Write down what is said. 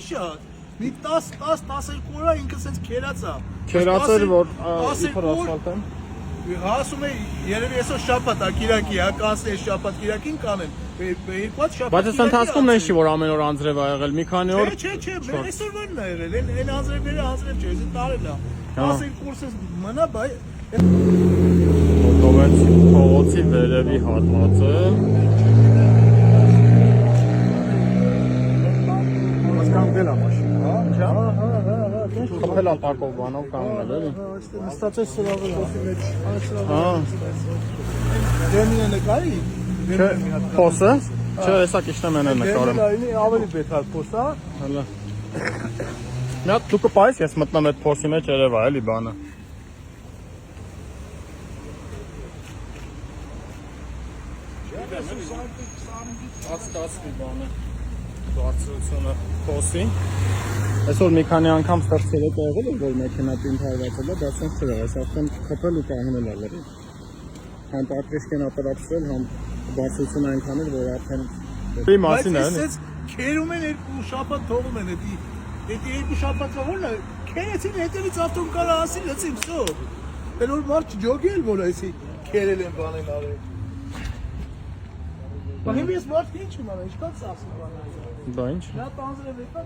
Էլի շատ։ Մի 10-12 օր ինքը sense քերած է։ Քերած էր որ իբր ասֆալտեն։ Ասում է երևի այսօր շաբաթ է, Կիրակի է, կանցնի շաբաթ Կիրակին կանեն։ Երկու շաբաթ։ Բայց այս ընթացքում նշի որ ամեն օր անձրև ա եղել, մի քանի օր։ Չէ, այսօրվանն է եղել, այն անձրևները անձրև չէ, այս տարել է։ 12 կուրսը մնա, բայ Մոտովենցի փողոցի վերևի հատվածը։ Կանգնել է մաշին, հա։ Խփել ա տակով բանով կանգնել էլի։ Նստած է սրա վրա։ Հա։ Դեմինը նկարի։ Փոսը։ Չէ, հեսա ճիշտ եմ էնել նկարում։ Դեմինը ավելի բետար փոսա։ Հələ։ Նա դու կպայես, ես մտնեմ այդ փոսի մեջ երևա էլի բանը։ Ածկացվի բանը։ Բարձրությունը փոսի։ Այսօր մի քանի անգամ ստեղծել է եղել, որ մեքենատին թարվածել է, դա sense չէ, այս արդեն խփել ու կանգնել է լրի։ Համ պատրեշկեն ապրացրել, համ բարձրությունը այնքան էր, որ արդեն դեպի մասին է, էլի։ Քերում են երկու շաբաթ թողում են էդի։ Էդի երկու շաբաթը որն է։ Քերեցին հետևից ավտոն կարա ասի լցի, վсё։ Էլ որ մարդ ջոգել որ այսի քերել են բանեն արել։ Բայց ես մարդ ինչ իմանա, ինչքան ծախսի բան է։ Դա ինչ։ Նա տանձրև եկա